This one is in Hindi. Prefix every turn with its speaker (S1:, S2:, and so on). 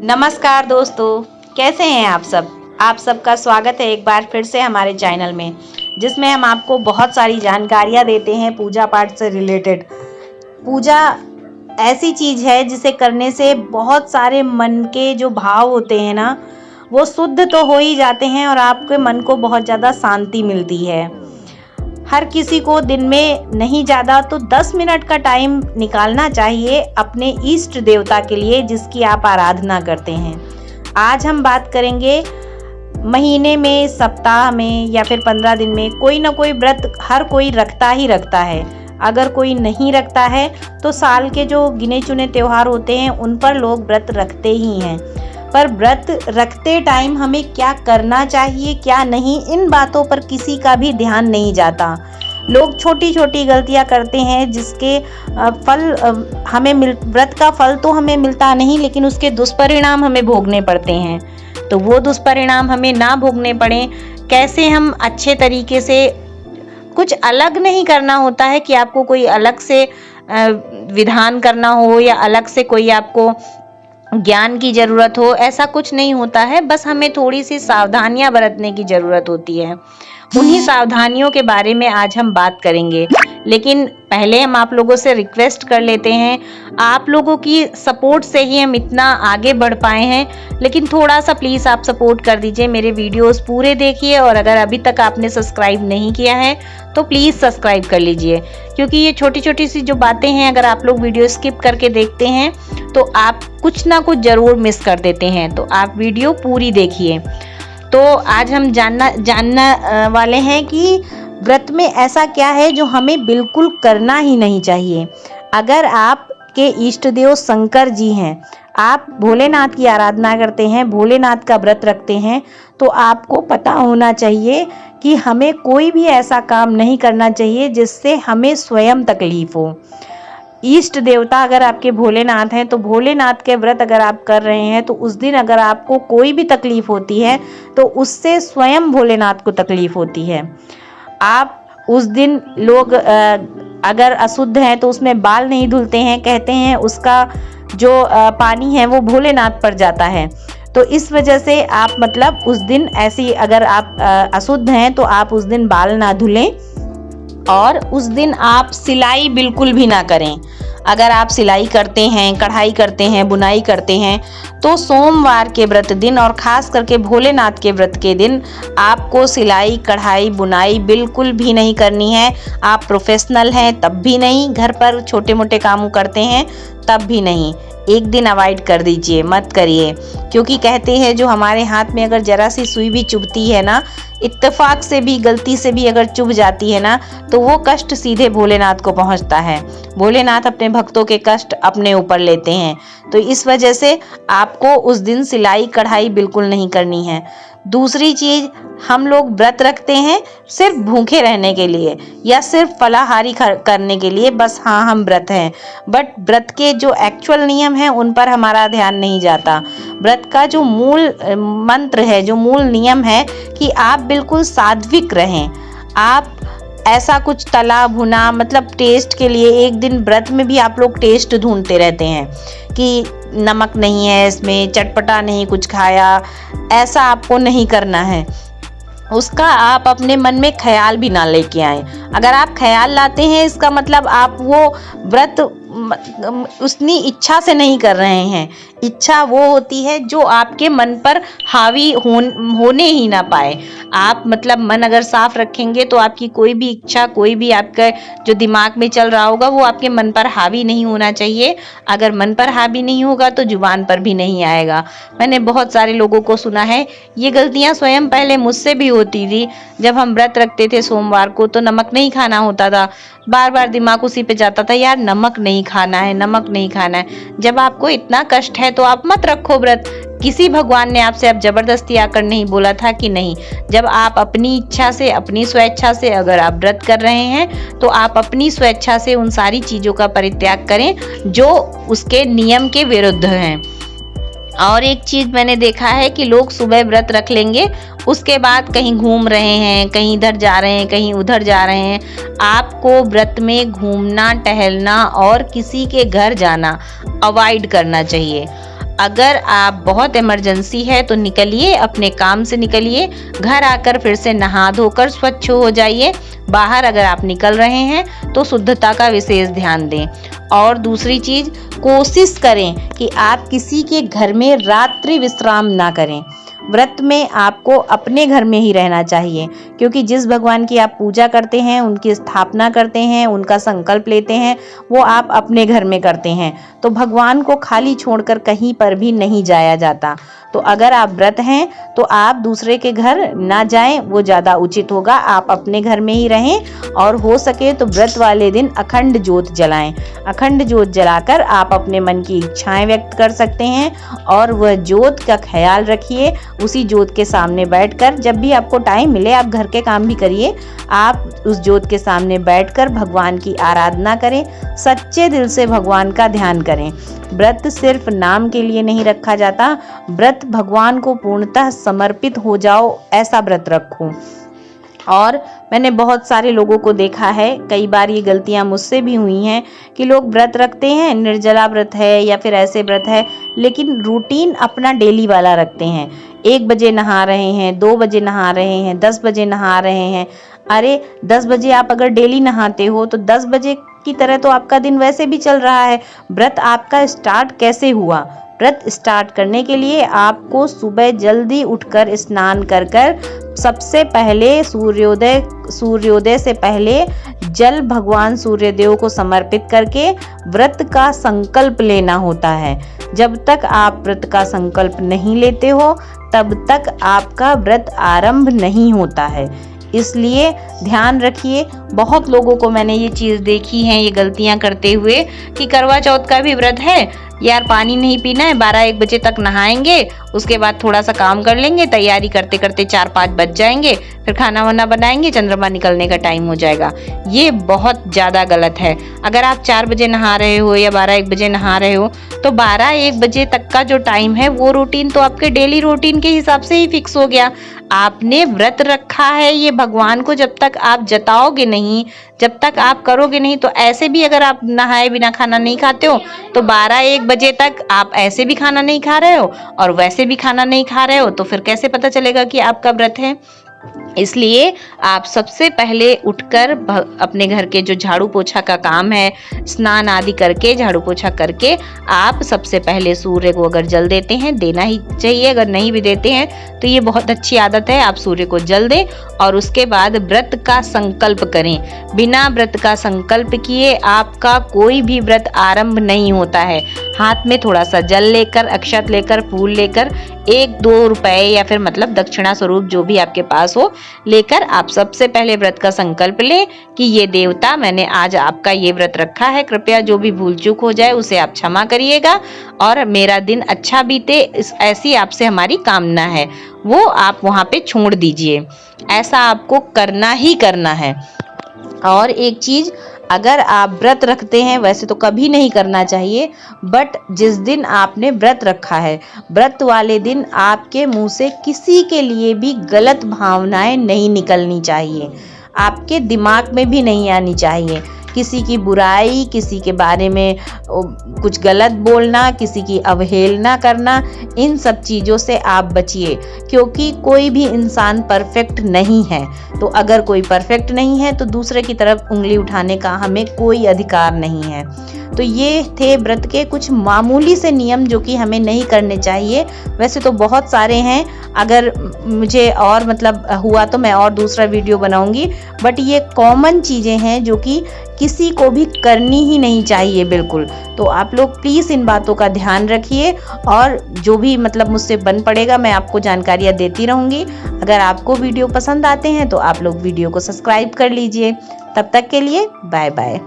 S1: नमस्कार दोस्तों, कैसे हैं आप सब। आप सबका स्वागत है एक बार फिर से हमारे चैनल में, जिसमें हम आपको बहुत सारी जानकारियां देते हैं पूजा पाठ से रिलेटेड। पूजा ऐसी चीज़ है जिसे करने से बहुत सारे मन के जो भाव होते हैं ना, वो शुद्ध तो हो ही जाते हैं और आपके मन को बहुत ज़्यादा शांति मिलती है। हर किसी को दिन में नहीं ज़्यादा तो 10 मिनट का टाइम निकालना चाहिए अपने इष्ट देवता के लिए, जिसकी आप आराधना करते हैं। आज हम बात करेंगे महीने में, सप्ताह में या फिर 15 दिन में कोई ना कोई व्रत हर कोई रखता ही रखता है। अगर कोई नहीं रखता है तो साल के जो गिने चुने त्यौहार होते हैं उन पर लोग व्रत रखते ही हैं। पर व्रत रखते टाइम हमें क्या करना चाहिए, क्या नहीं, इन बातों पर किसी का भी ध्यान नहीं जाता। लोग छोटी छोटी गलतियां करते हैं जिसके फल हमें व्रत का फल तो हमें मिलता नहीं, लेकिन उसके दुष्परिणाम हमें भोगने पड़ते हैं। तो वो दुष्परिणाम हमें ना भोगने पड़े, कैसे हम अच्छे तरीके से, कुछ अलग नहीं करना होता है कि आपको कोई अलग से विधान करना हो या अलग से कोई आपको ज्ञान की ज़रूरत हो, ऐसा कुछ नहीं होता है। बस हमें थोड़ी सी सावधानियां बरतने की ज़रूरत होती है। उन्हीं सावधानियों के बारे में आज हम बात करेंगे, लेकिन पहले हम आप लोगों से रिक्वेस्ट कर लेते हैं। आप लोगों की सपोर्ट से ही हम इतना आगे बढ़ पाए हैं, लेकिन थोड़ा सा प्लीज़ आप सपोर्ट कर दीजिए। मेरे वीडियोस पूरे देखिए और अगर अभी तक आपने सब्सक्राइब नहीं किया है तो प्लीज़ सब्सक्राइब कर लीजिए, क्योंकि ये छोटी छोटी सी जो बातें हैं, अगर आप लोग वीडियो स्किप करके देखते हैं तो आप कुछ ना कुछ ज़रूर मिस कर देते हैं। तो आप वीडियो पूरी देखिए। तो आज हम जानना वाले हैं कि व्रत में ऐसा क्या है जो हमें बिल्कुल करना ही नहीं चाहिए। अगर आपके इष्ट देव शंकर जी हैं, आप भोलेनाथ की आराधना करते हैं, भोलेनाथ का व्रत रखते हैं, तो आपको पता होना चाहिए कि हमें कोई भी ऐसा काम नहीं करना चाहिए जिससे हमें स्वयं तकलीफ हो। इष्ट देवता अगर आपके भोलेनाथ हैं तो भोलेनाथ के व्रत अगर आप कर रहे हैं तो उस दिन अगर आपको कोई भी तकलीफ होती है तो उससे स्वयं भोलेनाथ को तकलीफ होती है। आप उस दिन लोग अगर अशुद्ध हैं तो उसमें बाल नहीं धुलते हैं, कहते हैं उसका जो पानी है वो भोलेनाथ पर जाता है। तो इस वजह से आप मतलब उस दिन ऐसी अगर आप अशुद्ध हैं तो आप उस दिन बाल ना धुलें और उस दिन आप सिलाई बिल्कुल भी ना करें। अगर आप सिलाई करते हैं, कढ़ाई करते हैं, बुनाई करते हैं तो सोमवार के व्रत दिन और ख़ास करके भोलेनाथ के व्रत के दिन आपको सिलाई, कढ़ाई, बुनाई बिल्कुल भी नहीं करनी है। आप प्रोफेशनल हैं तब भी नहीं, घर पर छोटे मोटे काम करते हैं तब भी नहीं। एक दिन अवॉइड कर दीजिए, मत करिए, क्योंकि कहते हैं जो हमारे हाथ में अगर जरा सी सुई भी चुभती है ना, इत्तेफाक से भी, गलती से भी अगर चुभ जाती है ना, तो वो कष्ट सीधे भोलेनाथ को पहुंचता है। भोलेनाथ अपने भक्तों के कष्ट अपने ऊपर लेते हैं। तो इस वजह से आपको उस दिन सिलाई कढ़ाई बिल्कुल नहीं करनी है। दूसरी चीज़, हम लोग व्रत रखते हैं सिर्फ भूखे रहने के लिए या सिर्फ फलाहारी करने के लिए, बस हाँ हम व्रत हैं, बट व्रत के जो एक्चुअल नियम हैं उन पर हमारा ध्यान नहीं जाता। व्रत का जो मूल मंत्र है, जो मूल नियम है कि आप बिल्कुल सात्विक रहें। आप ऐसा कुछ तला भुना, मतलब टेस्ट के लिए, एक दिन व्रत में भी आप लोग टेस्ट ढूंढते रहते हैं कि नमक नहीं है इसमें, चटपटा नहीं कुछ खाया, ऐसा आपको नहीं करना है। उसका आप अपने मन में ख्याल भी ना लेके आए। अगर आप ख्याल लाते हैं इसका मतलब आप वो व्रत उतनी इच्छा से नहीं कर रहे हैं। इच्छा वो होती है जो आपके मन पर हावी होने ही ना पाए। आप मतलब मन अगर साफ रखेंगे तो आपकी कोई भी इच्छा, कोई भी आपका जो दिमाग में चल रहा होगा वो आपके मन पर हावी नहीं होना चाहिए। अगर मन पर हावी नहीं होगा तो जुबान पर भी नहीं आएगा। मैंने बहुत सारे लोगों को सुना है, ये गलतियां स्वयं पहले मुझसे भी होती थी। जब हम व्रत रखते थे सोमवार को तो नमक नहीं खाना होता था, बार बार दिमाग उसी पे जाता था, यार नमक नहीं खाना है, नमक नहीं खाना है। जब आपको इतना कष्ट है तो आप मत रखो व्रत। किसी भगवान ने आपसे अब जबरदस्ती आकर नहीं बोला था कि नहीं। जब आप अपनी इच्छा से, अपनी स्वेच्छा से अगर आप व्रत कर रहे हैं तो आप अपनी स्वेच्छा से उन सारी चीज़ों का परित्याग करें जो उसके नियम के विरुद्ध हैं। और एक चीज़ मैंने देखा है कि लोग सुबह व्रत रख लेंगे, उसके बाद कहीं घूम रहे हैं, कहीं इधर जा रहे हैं, कहीं उधर जा रहे हैं। आपको व्रत में घूमना, टहलना और किसी के घर जाना अवॉइड करना चाहिए। अगर आप बहुत इमरजेंसी है तो निकलिए, अपने काम से निकलिए, घर आकर फिर से नहा धोकर स्वच्छ हो जाइए। बाहर अगर आप निकल रहे हैं तो शुद्धता का विशेष ध्यान दें। और दूसरी चीज, कोशिश करें कि आप किसी के घर में रात्रि विश्राम ना करें। व्रत में आपको अपने घर में ही रहना चाहिए, क्योंकि जिस भगवान की आप पूजा करते हैं, उनकी स्थापना करते हैं, उनका संकल्प लेते हैं, वो आप अपने घर में करते हैं। तो भगवान को खाली छोड़कर कहीं पर भी नहीं जाया जाता। तो अगर आप व्रत हैं तो आप दूसरे के घर ना जाएं, वो ज़्यादा उचित होगा। आप अपने घर में ही रहें और हो सके तो व्रत वाले दिन अखंड ज्योत जलाएं। अखंड ज्योत जलाकर आप अपने मन की इच्छाएं व्यक्त कर सकते हैं और वह ज्योत का ख्याल रखिए। उसी ज्योत के सामने बैठकर, जब भी आपको टाइम मिले, आप घर के काम भी करिए, आप उस ज्योत के सामने बैठकर भगवान की आराधना करें, सच्चे दिल से भगवान का ध्यान करें। व्रत सिर्फ नाम के लिए नहीं रखा जाता, व्रत भगवान को पूर्णतः समर्पित हो जाओ, ऐसा व्रत रखो। और मैंने बहुत सारे लोगों को देखा है, कई बार ये गलतियां मुझसे भी हुई हैं कि लोग व्रत रखते हैं, निर्जला व्रत है या फिर ऐसे व्रत है, लेकिन रूटीन अपना डेली वाला रखते हैं। 1 बजे नहा रहे हैं, 2 बजे नहा रहे हैं, 10 बजे नहा रहे हैं। अरे 10 बजे आप अगर डेली नहाते हो तो 10 बजे की तरह तो आपका दिन वैसे भी चल रहा है। व्रत आपका स्टार्ट कैसे हुआ? व्रत स्टार्ट करने के लिए आपको सुबह जल्दी उठकर स्नान कर सबसे पहले सूर्योदय से पहले जल भगवान सूर्यदेव को समर्पित करके व्रत का संकल्प लेना होता है। जब तक आप व्रत का संकल्प नहीं लेते हो तब तक आपका व्रत आरंभ नहीं होता है। इसलिए ध्यान रखिए। बहुत लोगों को मैंने ये चीज़ देखी है ये गलतियां करते हुए कि करवा चौथ का भी व्रत है यार, पानी नहीं पीना है, 12-1 बजे तक नहाएंगे, उसके बाद थोड़ा सा काम कर लेंगे, तैयारी करते करते 4-5 बज जाएंगे, फिर खाना वाना बनाएंगे, चंद्रमा निकलने का टाइम हो जाएगा। ये बहुत ज़्यादा गलत है। अगर आप 4 बजे नहा रहे हो या 12-1 बजे नहा रहे हो तो 12-1 बजे तक का जो टाइम है वो रूटीन तो आपके डेली रूटीन के हिसाब से ही फिक्स हो गया। आपने व्रत रखा है, ये भगवान को जब तक आप जताओगे नहीं, जब तक आप करोगे नहीं, तो ऐसे भी अगर आप नहाए बिना खाना नहीं खाते हो तो 12-1 बजे तक आप ऐसे भी खाना नहीं खा रहे हो और वैसे भी खाना नहीं खा रहे हो, तो फिर कैसे पता चलेगा कि आपका व्रत है? इसलिए आप सबसे पहले उठकर अपने घर के जो झाड़ू पोछा का काम है, स्नान आदि करके झाड़ू पोछा करके आप सबसे पहले सूर्य को अगर जल देते हैं, देना ही चाहिए, अगर नहीं भी देते हैं तो ये बहुत अच्छी आदत है, आप सूर्य को जल दें और उसके बाद व्रत का संकल्प करें। बिना व्रत का संकल्प किए आपका कोई भी व्रत आरंभ नहीं होता है। हाथ में थोड़ा सा जल लेकर, अक्षत लेकर, फूल लेकर, 1-2 रुपए या फिर मतलब दक्षिणा स्वरूप जो भी आपके पास हो लेकर आप सबसे पहले व्रत का संकल्प लें कि ये देवता, मैंने आज आपका ये व्रत रखा है, कृपया जो भी भूल चूक हो जाए उसे आप क्षमा करिएगा और मेरा दिन अच्छा बीते, ऐसी आपसे हमारी कामना है, वो आप वहां पे छोड़ दीजिए। ऐसा आपको करना ही करना है। और एक चीज, अगर आप व्रत रखते हैं, वैसे तो कभी नहीं करना चाहिए, बट जिस दिन आपने व्रत रखा है, व्रत वाले दिन आपके मुंह से किसी के लिए भी गलत भावनाएं नहीं निकलनी चाहिए, आपके दिमाग में भी नहीं आनी चाहिए। किसी की बुराई, किसी के बारे में कुछ गलत बोलना, किसी की अवहेलना करना, इन सब चीज़ों से आप बचिए, क्योंकि कोई भी इंसान परफेक्ट नहीं है। तो अगर कोई परफेक्ट नहीं है तो दूसरे की तरफ उंगली उठाने का हमें कोई अधिकार नहीं है। तो ये थे व्रत के कुछ मामूली से नियम जो कि हमें नहीं करने चाहिए। वैसे तो बहुत सारे हैं, अगर मुझे और मतलब हुआ तो मैं और दूसरा वीडियो बनाऊंगी, बट ये कॉमन चीज़ें हैं जो कि किसी को भी करनी ही नहीं चाहिए बिल्कुल। तो आप लोग प्लीज़ इन बातों का ध्यान रखिए और जो भी मतलब मुझसे बन पड़ेगा मैं आपको जानकारियाँ देती रहूँगी। अगर आपको वीडियो पसंद आते हैं तो आप लोग वीडियो को सब्सक्राइब कर लीजिए। तब तक के लिए बाय बाय।